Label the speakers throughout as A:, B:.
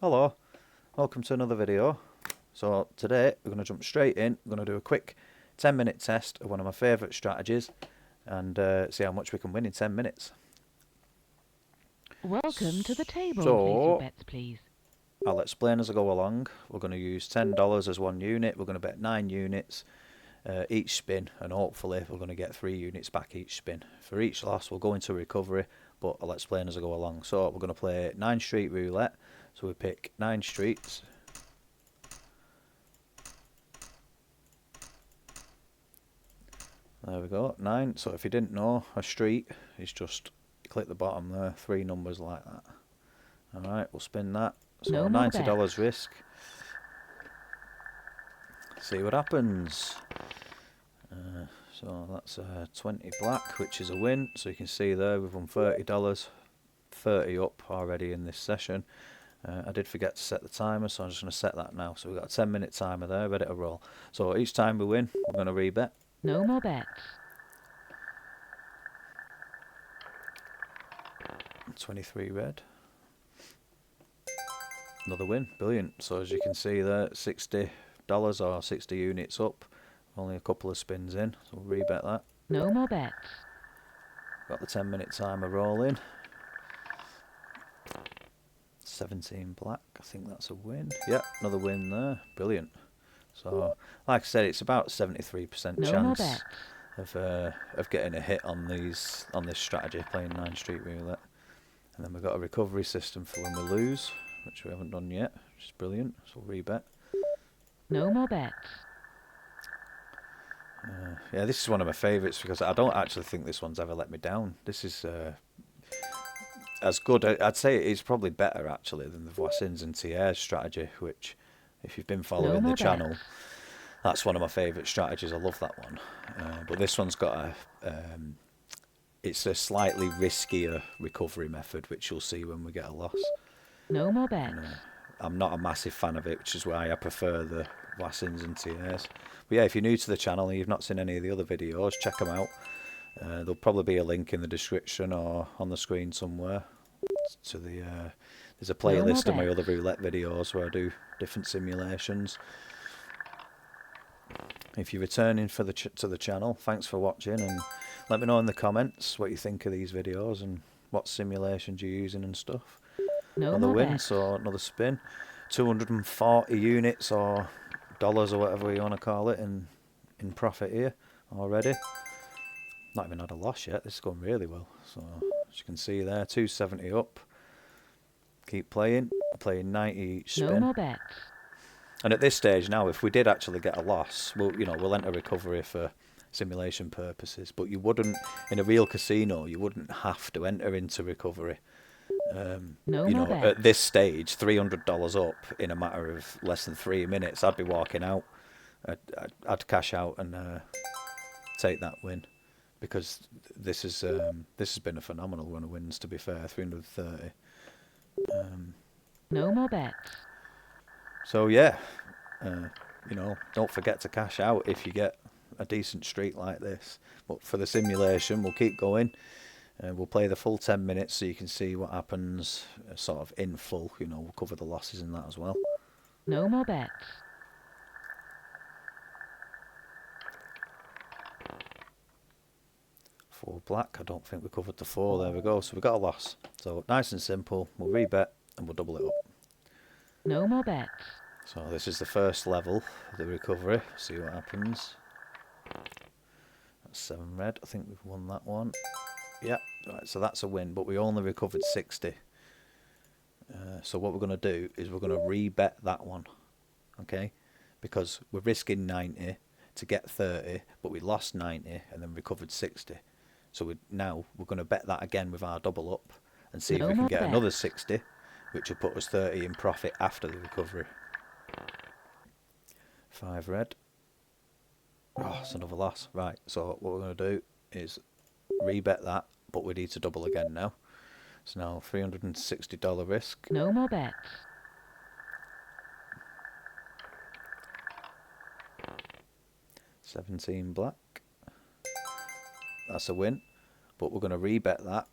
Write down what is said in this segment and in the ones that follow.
A: Hello, welcome to another video. So today we're going to jump straight in. We're going to do a quick 10-minute test of one of my favourite strategies and see how much we can win in 10 minutes.
B: Welcome to the table.
A: So,
B: Place your bets, please.
A: I'll explain as I go along. We're going to use $10 as one unit. We're going to bet 9 units each spin, and hopefully we're going to get 3 units back each spin. For each loss we'll go into recovery, but I'll explain as I go along. So we're going to play 9 street roulette. So we pick 9 streets. There we go, 9. So if you didn't know, a street is just click the bottom there, 3 numbers like that. Alright, we'll spin that. So
B: No
A: $90 risk. See what happens. So that's 20 black, which is a win. So you can see there we've won $30, 30 up already in this session. I did forget to set the timer, so I'm just going to set that now. So we've got a 10-minute timer there, ready to roll. So each time we win, we're going to rebet.
B: No more bets.
A: 23 red. Another win, brilliant. So as you can see there, $60 or 60 units up. Only a couple of spins in, so we'll rebet that.
B: No more bets.
A: Got the 10-minute timer rolling. 17 black, I think that's a win. Yep, another win there, brilliant. So, like I said, it's about 73%
B: No
A: chance of getting a hit on this strategy, playing 9 street roulette. And then we've got a recovery system for when we lose, which we haven't done yet, which is brilliant. So we'll rebet.
B: No more bets.
A: Yeah, this is one of my favourites because I don't actually think this one's ever let me down. This is as good. I'd say it's probably better actually than the Voisins and Thiers strategy, which, if you've been following the channel, that's one of my favourite strategies. I love that one. But this one's got it's a slightly riskier recovery method, which you'll see when we get a loss.
B: No more bets.
A: I'm not a massive fan of it, which is why I prefer the Voisins and Thiers. But yeah, if you're new to the channel and you've not seen any of the other videos, check them out. There'll probably be a link in the description or on the screen somewhere to the there's a playlist of my other roulette videos where I do different simulations. If you're returning to the channel, thanks for watching, and let me know in the comments what you think of these videos and what simulations you're using and stuff. Another win, so another spin. 240 units or dollars or whatever you want to call it in profit here already. Not even had a loss yet. This is going really well. So as you can see there, 270 up. Keep playing 90 each spin.
B: No more bets.
A: And at this stage now, if we did actually get a loss, we'll enter recovery for simulation purposes. But you wouldn't, in a real casino, you wouldn't have to enter into recovery. At this stage, $300 up in a matter of less than 3 minutes, I'd be walking out. I'd cash out and take that win, because this has been a phenomenal run of wins. To be fair, 330.
B: No more bets.
A: So yeah, don't forget to cash out if you get a decent streak like this. But for the simulation, we'll keep going. We'll play the full 10 minutes so you can see what happens sort of in full. We'll cover the losses in that as well.
B: No more bets.
A: Four black. I don't think we covered the 4. There we go. So we got a loss. So nice and simple. We'll rebet and we'll double it up.
B: No more bets.
A: So this is the first level of the recovery. See what happens. That's 7 red. I think we've won that one. Yeah, right, so that's a win, but we only recovered 60. So what we're going to do is we're going to rebet that one, okay? Because we're risking 90 to get 30, but we lost 90 and then recovered 60. So we're going to bet that again with our double up and see if we can get another 60, which will put us 30 in profit after the recovery. 5 red. Oh, it's another loss. Right, so what we're going to do is rebet that, but we need to double again now. So now $360 risk.
B: No more bets.
A: 17 black. That's a win, but we're going to rebet that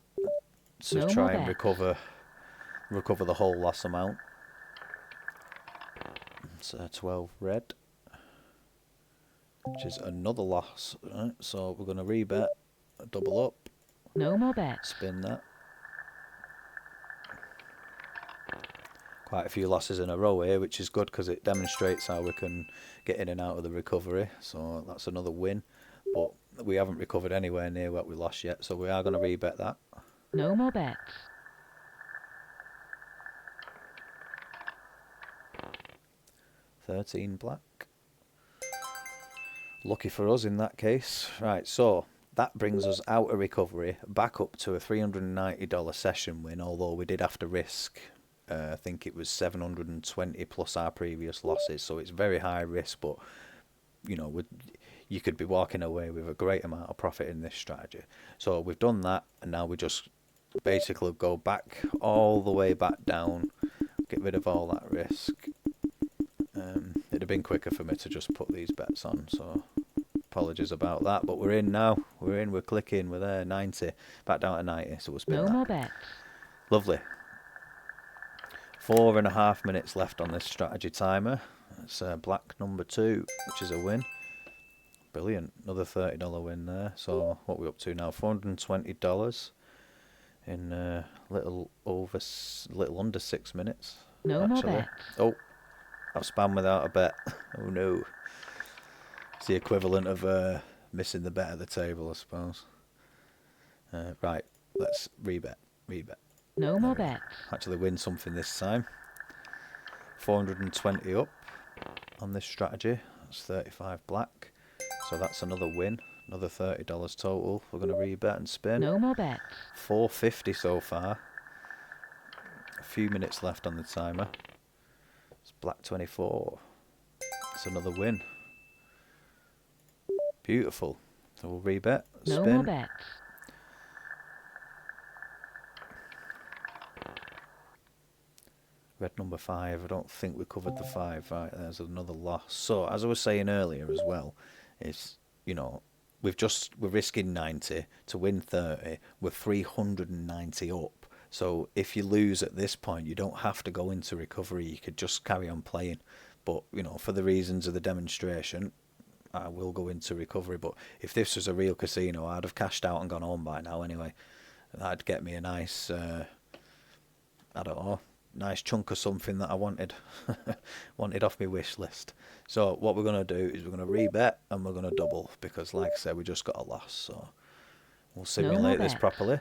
A: to try and recover the whole loss amount. It's 12 red, which is another loss. Right, so we're going to rebet, double up,
B: No more bets.
A: spin that. Quite a few losses in a row here, which is good because it demonstrates how we can get in and out of the recovery. So that's another win, but we haven't recovered anywhere near what we lost yet, so we are going to rebet that.
B: No more bets.
A: 13 black. Lucky for us in that case. Right, so that brings us out of recovery, back up to a $390 session win, although we did have to risk, I think it was 720 plus our previous losses, so it's very high risk, but you know, you could be walking away with a great amount of profit in this strategy. So we've done that, and now we just basically go back all the way back down, get rid of all that risk. It'd have been quicker for me to just put these bets on, so apologies about that, but we're in now. We're in, we're clicking, we're there, 90, back down to 90, so we'll spin
B: No
A: that.
B: more bets.
A: Lovely. 4.5 minutes left on this strategy timer. It's black number 2, which is a win. Brilliant. Another $30 win there. So what are we up to now? $420 in little under 6 minutes.
B: No more
A: actually.
B: bets.
A: Oh, I've spammed without a bet. Oh no. It's the equivalent of missing the bet at the table, I suppose. Right, let's rebet.
B: No more bets.
A: Actually win something this time. 420 up on this strategy. That's 35 black. So that's another win. Another $30 total. We're going to rebet and spin.
B: No more bets.
A: 450 so far. A few minutes left on the timer. It's black 24. It's another win. Beautiful. So we'll rebet,
B: No
A: spin.
B: more bets.
A: Red number 5. I don't think we covered the 5. Right, there's another loss. So as I was saying earlier as well, is, you know, we're risking 90 to win 30. We're 390 up. So if you lose at this point, you don't have to go into recovery. You could just carry on playing. But, you know, for the reasons of the demonstration, I will go into recovery. But if this was a real casino, I'd have cashed out and gone home by now anyway. That'd get me a nice, I don't know, nice chunk of something that I wanted off my wish list. So what we're going to do is we're going to rebet and we're going to double, because like I said, we just got a loss. So we'll simulate this
B: bet.
A: properly.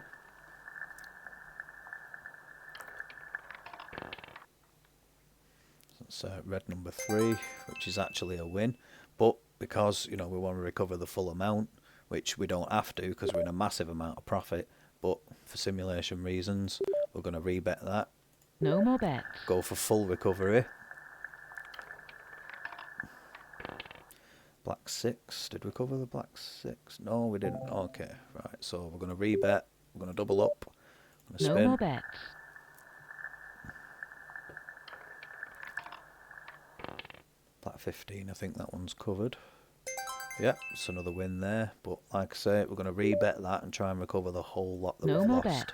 A: That's red number 3, which is actually a win, but because, you know, we want to recover the full amount, which we don't have to because we're in a massive amount of profit, but for simulation reasons we're going to rebet that.
B: No more bets.
A: Go for full recovery. Black 6. Did we cover the black 6? No, we didn't. Okay, right. So we're going to rebet. We're going to double up.
B: No
A: Spin.
B: more bets.
A: Black 15. I think that one's covered. Yeah, it's another win there. But like I say, we're going to rebet that and try and recover the whole lot that
B: No
A: we've
B: more
A: lost.
B: bets.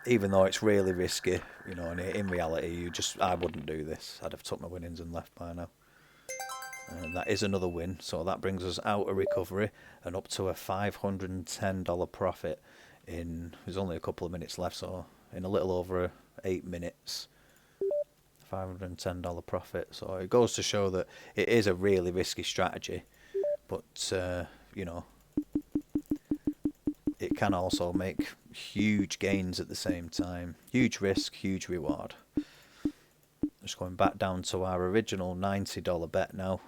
A: Even though it's really risky, you know, and in reality, I wouldn't do this. I'd have took my winnings and left by now. And that is another win, so that brings us out of recovery and up to a $510 profit in, there's only a couple of minutes left, so in a little over 8 minutes, $510 profit. So it goes to show that it is a really risky strategy, but, you know, it can also make huge gains at the same time. Huge risk, huge reward. Just going back down to our original $90 bet now,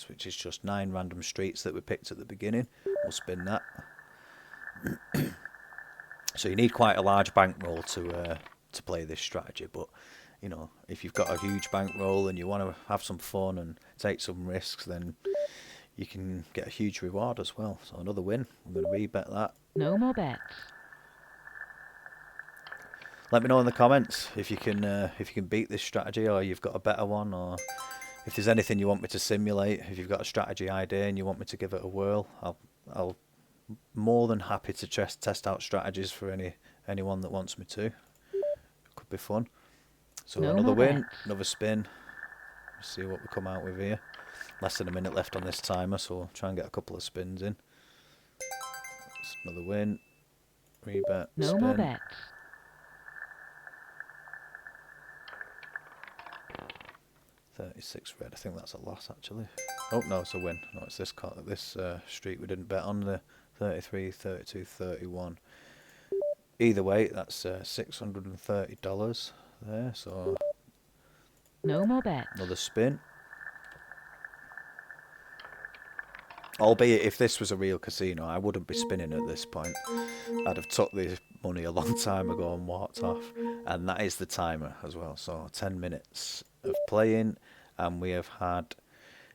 A: which is just 9 random streets that we picked at the beginning. We'll spin that. So you need quite a large bankroll to play this strategy, but you know, if you've got a huge bankroll and you want to have some fun and take some risks, then you can get a huge reward as well. So another win. I'm going to rebet that.
B: No more bets.
A: Let me know in the comments if you can beat this strategy, or you've got a better one, or if there's anything you want me to simulate. If you've got a strategy idea and you want me to give it a whirl, I'll more than happy to test out strategies for anyone that wants me to. It could be fun. So
B: No
A: another
B: more
A: win,
B: bets.
A: another spin. Let's see what we come out with here. Less than a minute left on this timer, so we'll try and get a couple of spins in. That's another win. Rebet,
B: No
A: spin.
B: more bets.
A: 36 red. I think that's a loss actually. Oh no, it's a win. No, it's this streak we didn't bet on, the 33, 32, 31. Either way, that's $630 there. So
B: No more bets.
A: another spin. Albeit, if this was a real casino, I wouldn't be spinning at this point. I'd have took the money a long time ago and walked off. And that is the timer as well. So 10 minutes of playing, and we have had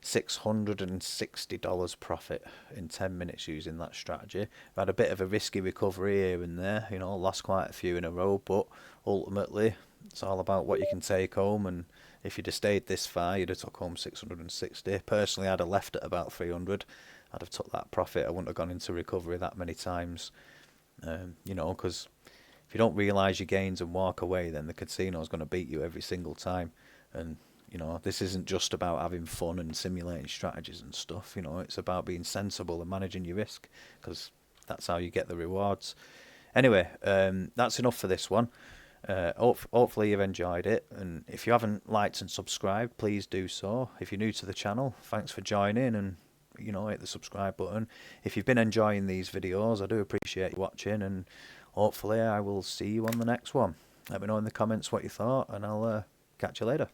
A: $660 profit in 10 minutes using that strategy. I've had a bit of a risky recovery here and there, you know, lost quite a few in a row, but ultimately it's all about what you can take home. And if you'd have stayed this far, you'd have took home 660. Personally, I'd have left at about 300. I'd have took that profit. I wouldn't have gone into recovery that many times, you know, because if you don't realise your gains and walk away, then the casino's going to beat you every single time. And you know, this isn't just about having fun and simulating strategies and stuff. You know, it's about being sensible and managing your risk, because that's how you get the rewards. Anyway, that's enough for this one. Hopefully you've enjoyed it, and if you haven't liked and subscribed, please do so. If you're new to the channel, thanks for joining, and you know, hit the subscribe button. If you've been enjoying these videos, I do appreciate you watching, and hopefully I will see you on the next one. Let me know in the comments what you thought, and I'll catch you later.